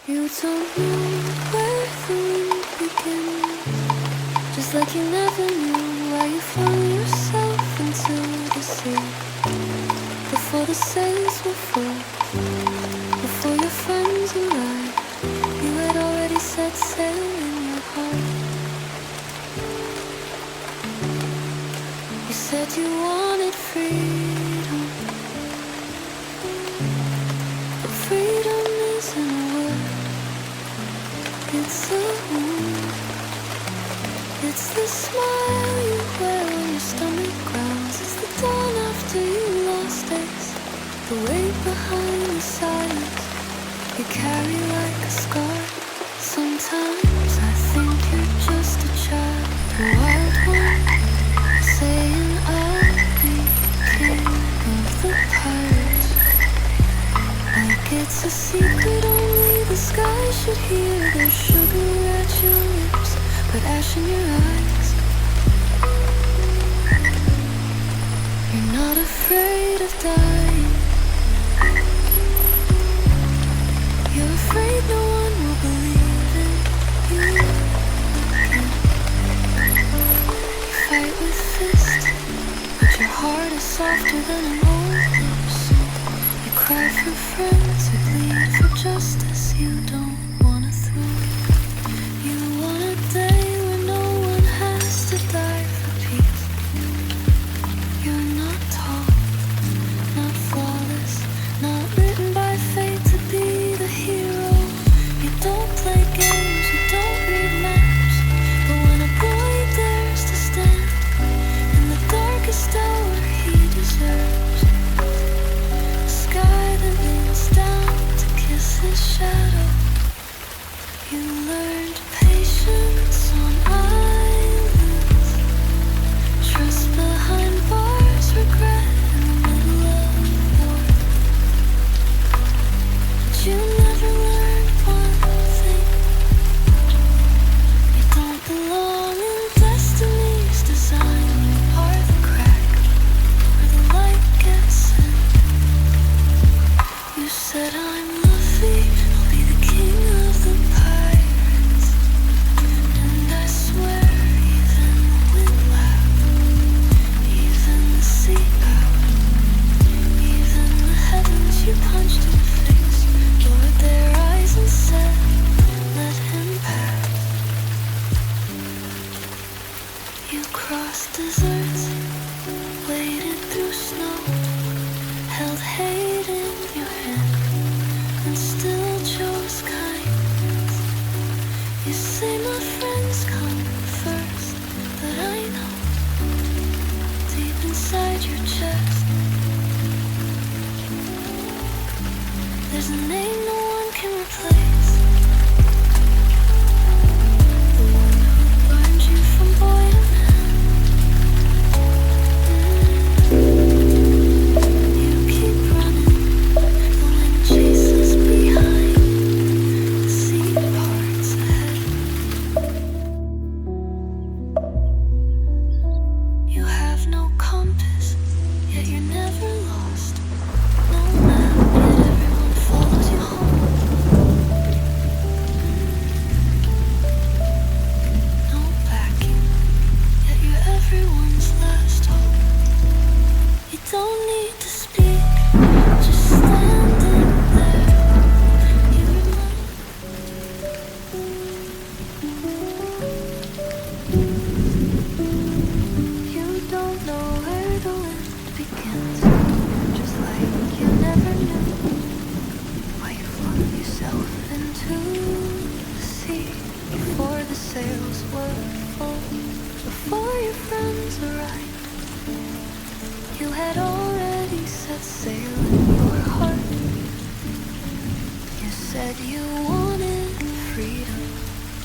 You don't know where the wind begins, just like you never knew why you flung yourself into the sea. Before the sails were full, before your friends arrived, you had already set sail in your heart. You said you wanted freedom, but freedom isn't a word. It's a wound. It's the smile you wear when your stomach growls. It's the dawn after you lost days. The weight behind the silence you carry like a scar. Sometimes I think you're just a child, a wild one, saying I'll be king of the pirates. Like it's a secret only the sky should hear. There's sugar at your lips, but ash in your eyes. You're not afraid of dying. You're afraid no one will believe in you again. You fight with fists, but your heart is softer than an old horse. You cry for friends, you bleed for justice. You don't wanna throw. You want a day when no one has to die for peace. You're not tall, not flawless, not written by fate to be the hero. You don't play games, you don't read maps. But when a boy dares to stand in the darkest hour he deserves, a sky that leans down to kiss his shadow. You learned patience on islands, trust behind bars, regret in the middle of war. But you never learned one thing: you don't belong in destiny's design. You are the crack where the light gets in. You said I'm Luffy, I'll be the king of the pirates. And I swear even the wind laughed, even the sea bowed, even the heavens you punched in the face lowered their eyes and said, let him pass. You crossed deserts, waded through snow, held hate in your hand, and still chose kindness. You say my friends come first, but I know deep inside your chest there's a name no one can replace. The one who burned you from boy to man. You keep running, the wind chases behind, the sea parts ahead. You have no compass, yet you're never lost. No map, yet everyone follows you home. No backing, yet you're everyone's last hope. You don't need to speak, just standing there. You remind You don't know where the wind begins, just like you never knew why you flung yourself into the sea. Before the sails were full, before your friends arrived, you had already set sail in your heart. You said you wanted freedom,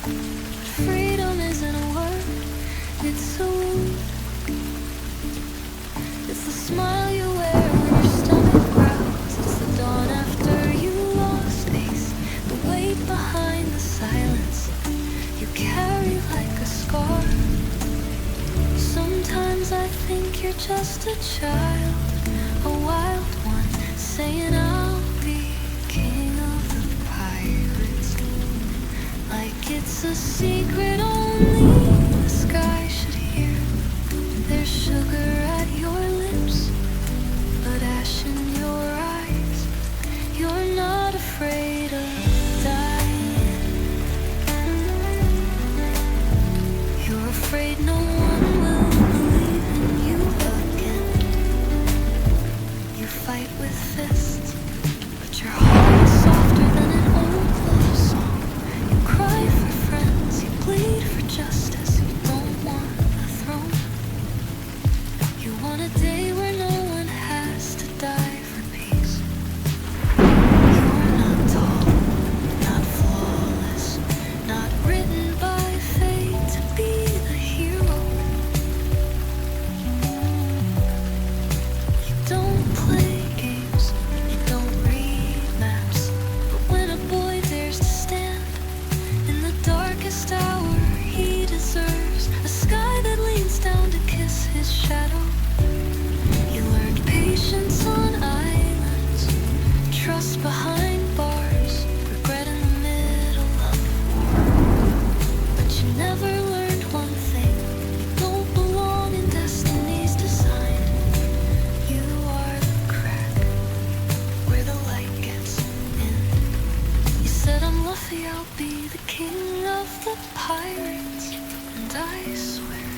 but freedom isn't a word, it's a wound. It's the smile you wear when your stomach growls. It's the dawn after you lost face, the weight behind the silence you carry like a scar. Sometimes I think you're just a child, a wild one, saying I'll be king of the pirates. a secret only the sky should hear. There's sugar at your lips, but ash in your eyes. You're not afraid of dying. You're afraid no one will believe in you again. You fight with fists, but your heart is softer than an old love song. You cry for friends, you bleed for justice. You don't want the throne. You want a day where no one has to die for peace. You're not tall, not flawless, not written by fate to be the hero. You don't play games, you don't read maps. But when a boy dares to stand in the darkest hour, he deserves a sky that leans down to kiss his shadow. You learned patience on islands, trust behind bars, regret in the middle of war. But you never learned one thing: you don't belong in destiny's design. You are the crack where the light gets in. You said, I'm Luffy, I'll be the king of the pirates, and I swear